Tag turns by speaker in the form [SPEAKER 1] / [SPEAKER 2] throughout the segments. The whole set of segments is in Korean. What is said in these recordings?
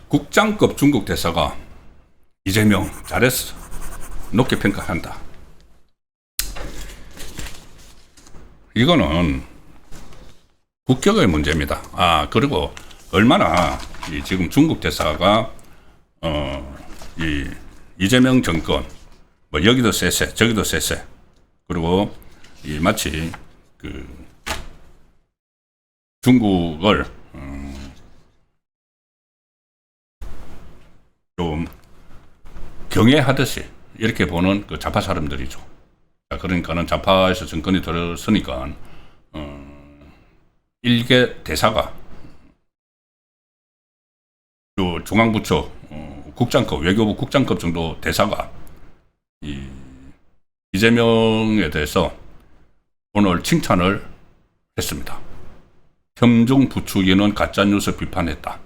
[SPEAKER 1] 국장급 중국 대사가 이재명 잘했어, 높게 평가한다. 이거는 국격의 문제입니다. 그리고 얼마나 지금 중국 대사가 이재명 정권, 뭐 여기도 쎄쎄 저기도 쎄쎄, 그리고 마치 그 중국을 좀 경애하듯이 이렇게 보는 그 좌파 사람들이죠. 그러니까는 좌파에서 정권이 들었으니까 일개 대사가 요 중앙부처 국장급, 외교부 국장급 정도 대사가 이재명에 대해서 오늘 칭찬을 했습니다. 혐중 부추기는 가짜뉴스 비판했다.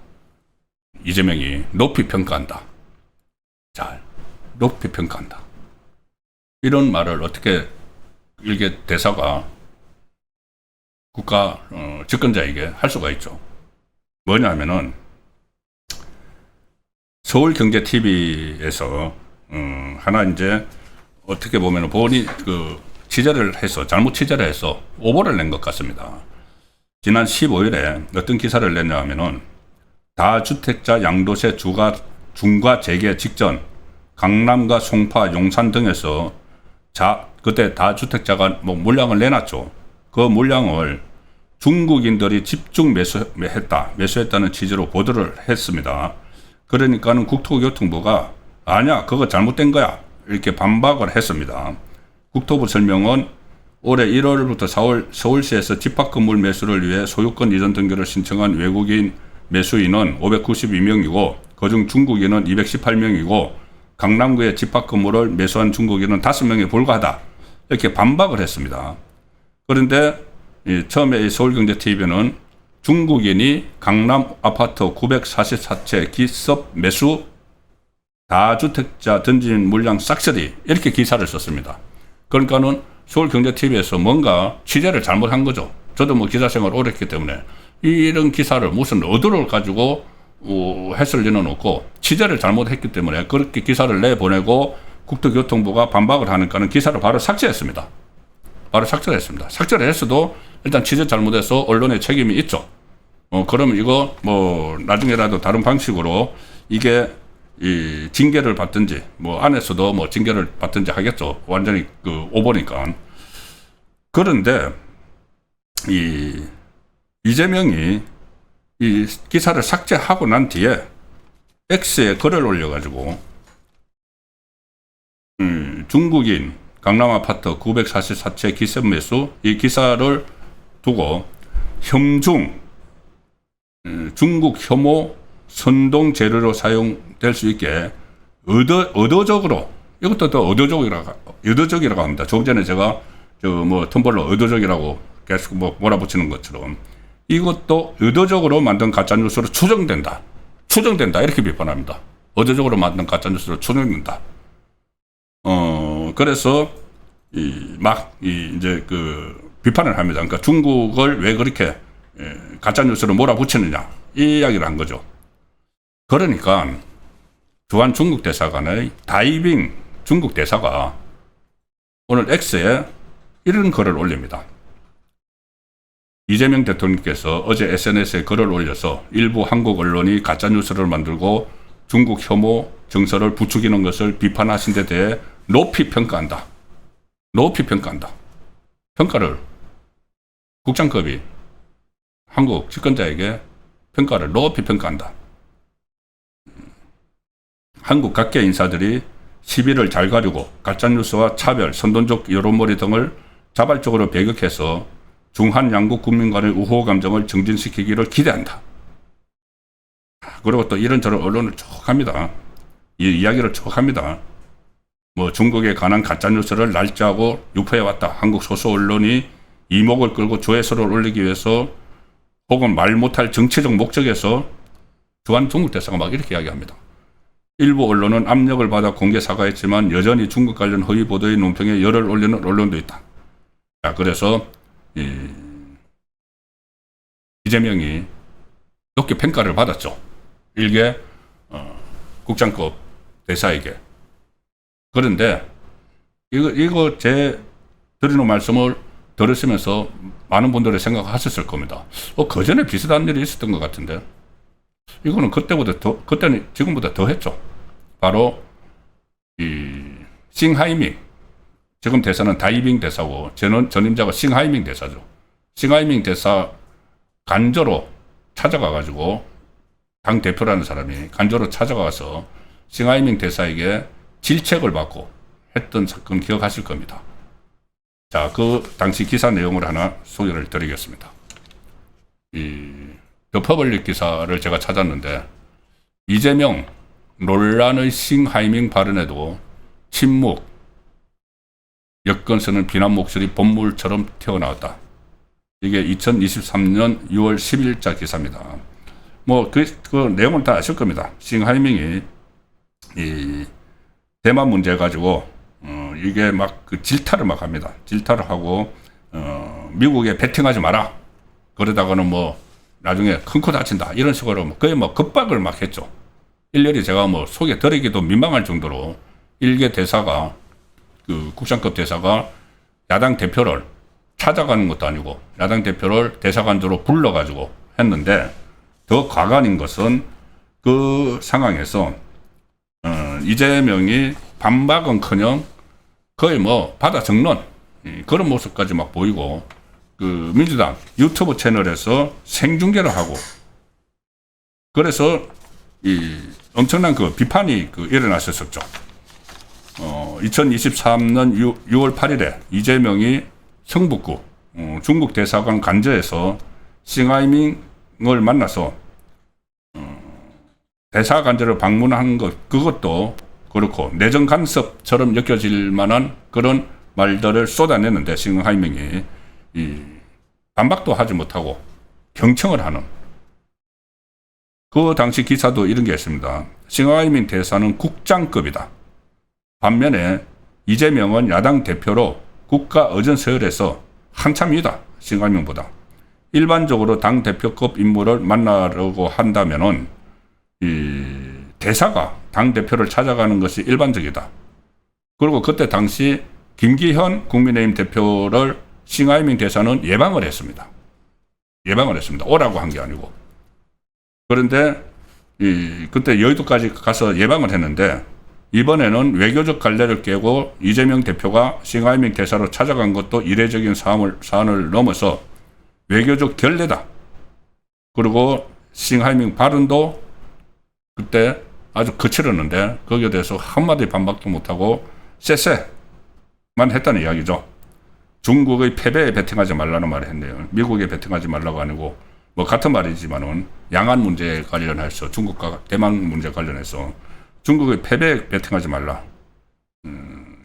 [SPEAKER 1] 이재명이 높이 평가한다. 자, 높이 평가한다. 이런 말을 어떻게 일개 대사가 국가 집권자에게 할 수가 있죠. 뭐냐면은 서울경제TV에서 하나 이제 어떻게 보면 본인이 그 취재를 해서 잘못 취재를 해서 오보를 낸 것 같습니다. 지난 15일에 어떤 기사를 냈냐 하면은 다주택자 양도세 중과 재개 직전 강남과 송파, 용산 등에서 그때 다주택자가 뭐 물량을 내놨죠. 그 물량을 중국인들이 집중 매수했다는 취지로 보도를 했습니다. 그러니까는 국토교통부가 아니야, 그거 잘못된 거야, 이렇게 반박을 했습니다. 국토부 설명은 올해 1월부터 4월 서울시에서 집합건물 매수를 위해 소유권 이전 등기를 신청한 외국인 매수인은 592명이고 그중 중국인은 218명이고 강남구에 집합건물을 매수한 중국인은 5명에 불과하다, 이렇게 반박을 했습니다. 그런데 처음에 서울경제TV는 중국인이 강남 아파트 944채 기습 매수, 다주택자 던진 물량 싹쓸이, 이렇게 기사를 썼습니다. 그러니까는 서울경제TV에서 뭔가 취재를 잘못한 거죠. 저도 뭐 기자 생활 오래 했기 때문에 이런 기사를 무슨 의도를 가지고 했을 리는 없고 취재를 잘못했기 때문에 그렇게 기사를 내보내고 국토교통부가 반박을 하니까는 기사를 바로 삭제했습니다. 바로 삭제를 했습니다. 삭제를 했어도 일단 취재 잘못해서 언론의 책임이 있죠. 그러면 이거 뭐 나중에라도 다른 방식으로 이게 징계를 받든지 뭐 안에서도 뭐 징계를 받든지 하겠죠. 완전히 그 오보니까. 그런데 이재명이 이 기사를 삭제하고 난 뒤에 X에 글을 올려가지고 중국인 강남 아파트 944채 기습 매수, 이 기사를 두고 중국 혐오 선동 재료로 사용될 수 있게 의도적으로, 이것도 더 의도적이라고 합니다. 조금 전에 제가 텀블러 의도적이라고 계속 몰아붙이는 것처럼 이것도 의도적으로 만든 가짜뉴스로 추정된다, 이렇게 비판합니다. 의도적으로 만든 가짜뉴스로 추정된다. 그래서 이제 그 비판을 합니다. 그러니까 중국을 왜 그렇게 가짜뉴스로 몰아붙이느냐, 이 이야기를 한 거죠. 그러니까 주한 중국 대사관의 다이빙 중국 대사가 오늘 X에 이런 글을 올립니다. 이재명 대통령께서 어제 SNS에 글을 올려서 일부 한국 언론이 가짜뉴스를 만들고 중국 혐오 정서를 부추기는 것을 비판하신 데 대해 높이 평가한다. 평가를 국장급이 한국 집권자에게 평가를 높이 평가한다. 한국 각계 인사들이 시비를 잘 가리고 가짜뉴스와 차별, 선동적 여론몰이 등을 자발적으로 배격해서 중한 양국 국민 간의 우호 감정을 정진시키기를 기대한다. 그리고 또 이런저런 언론을 쭉 합니다. 이 이야기를 쭉 합니다. 뭐 중국에 관한 가짜뉴스를 날짜하고 유포해왔다. 한국 소수 언론이 이목을 끌고 조회수를 올리기 위해서 혹은 말 못할 정치적 목적에서 주한 중국 대사가 막 이렇게 이야기합니다. 일부 언론은 압력을 받아 공개 사과했지만 여전히 중국 관련 허위 보도의 논평에 열을 올리는 언론도 있다. 자, 그래서 이재명이 높게 평가를 받았죠. 일개 국장급 대사에게. 그런데 이거 제 드리는 말씀을 들으시면서 많은 분들이 생각하셨을 겁니다. 그 전에 비슷한 일이 있었던 것 같은데 이거는 그때는 지금보다 더 했죠. 바로 이 싱하이밍, 지금 대사는 다이빙 대사고 전임자가 싱하이밍 대사죠. 싱하이밍 대사 간저로 찾아가가지고 당 대표라는 사람이 간저로 찾아가서 싱하이밍 대사에게 질책을 받고 했던 사건 기억하실 겁니다. 자, 그 당시 기사 내용을 하나 소개를 드리겠습니다. 더 퍼블릭 기사를 제가 찾았는데 이재명 논란의 싱하이밍 발언에도 침묵, 여건서는 비난 목소리 본물처럼 튀어나왔다. 이게 2023년 6월 10일자 기사입니다. 그 내용은 다 아실 겁니다. 싱하이밍이 이 대만 문제 가지고 이게 막 그 질타를 막 합니다. 질타를 하고 미국에 베팅하지 마라. 그러다가는 나중에 큰 코 다친다. 이런 식으로 거의 급박을 막 했죠. 일일이 제가 소개 드리기도 민망할 정도로 일개 대사가 그 국장급 대사가 야당 대표를 찾아가는 것도 아니고 야당 대표를 대사관으로 불러가지고 했는데 더 과간인 것은 그 상황에서 이재명이 반박은커녕 거의 받아 적는 그런 모습까지 막 보이고 그 민주당 유튜브 채널에서 생중계를 하고 그래서 이 엄청난 그 비판이 일어났었죠. 2023년 6월 8일에 이재명이 성북구 중국 대사관 간저에서 싱하이밍을 만나서 대사 간저를 방문한 그것도 그렇고 내정 간섭처럼 느껴질 만한 그런 말들을 쏟아냈는데 싱하이밍이 반박도 하지 못하고 경청을 하는 그 당시 기사도 이런 게 있습니다. 싱하이밍 대사는 국장급이다. 반면에 이재명은 야당 대표로 국가 의전 서열에서 한참 위다. 싱하이밍보다. 일반적으로 당 대표급 인물을 만나려고 한다면은 대사가 당 대표를 찾아가는 것이 일반적이다. 그리고 그때 당시 김기현 국민의힘 대표를 싱하이밍 대사는 예방을 했습니다. 오라고 한 게 아니고. 그런데 그때 여의도까지 가서 예방을 했는데 이번에는 외교적 갈래를 깨고 이재명 대표가 싱하이밍 대사로 찾아간 것도 이례적인 사안을 넘어서 외교적 결례다. 그리고 싱하이밍 발언도 그때 아주 거칠었는데 거기에 대해서 한마디 반박도 못하고 쎄쎄만 했다는 이야기죠. 중국의 패배에 베팅하지 말라는 말을 했네요. 미국에 베팅하지 말라고 아니고 같은 말이지만은 양안 문제에 관련해서 중국과 대만 문제 관련해서 중국의 패배에 베팅하지 말라.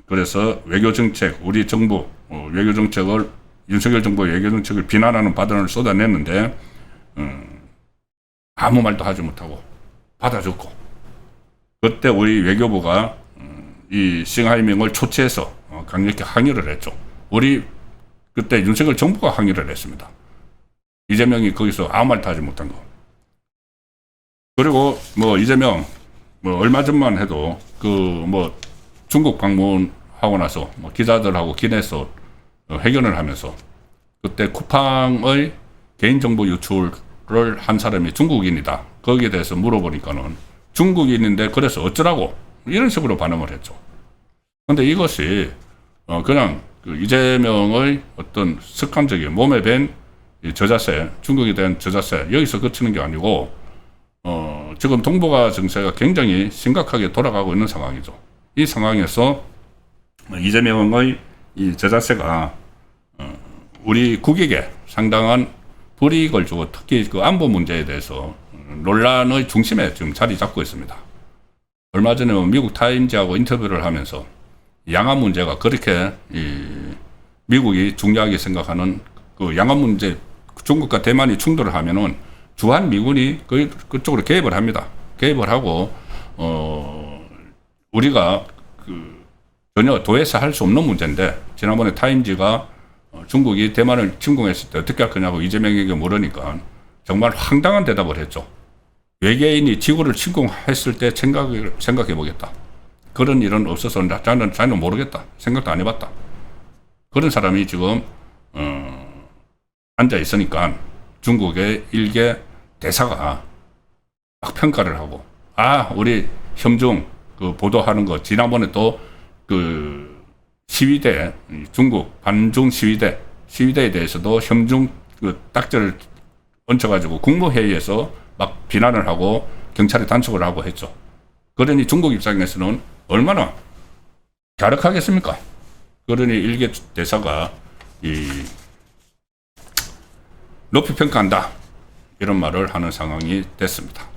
[SPEAKER 1] 그래서 외교정책, 우리 정부 외교정책을 윤석열 정부의 외교정책을 비난하는 발언을 쏟아냈는데 아무 말도 하지 못하고 받아줬고 그때 우리 외교부가 이 싱하이밍을 초치해서 강력히 항의를 했죠. 우리 그때 윤석열 정부가 항의를 했습니다. 이재명이 거기서 아무 말도 하지 못한 거. 그리고 이재명 얼마 전만 해도 중국 방문하고 나서 기자들하고 기내에서 회견을 하면서 그때 쿠팡의 개인정보 유출을 한 사람이 중국인이다. 거기에 대해서 물어보니까는 중국인인데 그래서 어쩌라고 이런 식으로 반응을 했죠. 근데 이것이 그냥 이재명의 어떤 습관적인 몸에 밴 저자세, 중국에 대한 저자세 여기서 그치는 게 아니고 지금 동북아 정세가 굉장히 심각하게 돌아가고 있는 상황이죠. 이 상황에서 이재명의 이 저자세가 우리 국익에 상당한 불이익을 주고 특히 그 안보 문제에 대해서 논란의 중심에 지금 자리 잡고 있습니다. 얼마 전에 미국 타임즈하고 인터뷰를 하면서 양안 문제가 그렇게 미국이 중요하게 생각하는 그 양안 문제, 중국과 대만이 충돌을 하면은 주한 미군이 그쪽으로 개입을 합니다. 개입을 하고 우리가 전혀 도에서 할 수 없는 문제인데, 지난번에 타임지가 중국이 대만을 침공했을 때 어떻게 할 거냐고 이재명에게 물으니까 정말 황당한 대답을 했죠. 외계인이 지구를 침공했을 때 생각해 보겠다. 그런 일은 없어서 자기는 모르겠다. 생각도 안 해봤다. 그런 사람이 지금 앉아 있으니까 중국의 일개 대사가 막 평가를 하고, 우리 협중 보도하는 거, 지난번에 또 시위대, 중국 반중 시위대에 대해서도 협중 딱지를 얹혀가지고 국무회의에서 막 비난을 하고 경찰에 단속을 하고 했죠. 그러니 중국 입장에서는 얼마나 갸륵하겠습니까? 그러니 일개 대사가 높이 평가한다, 이런 말을 하는 상황이 됐습니다.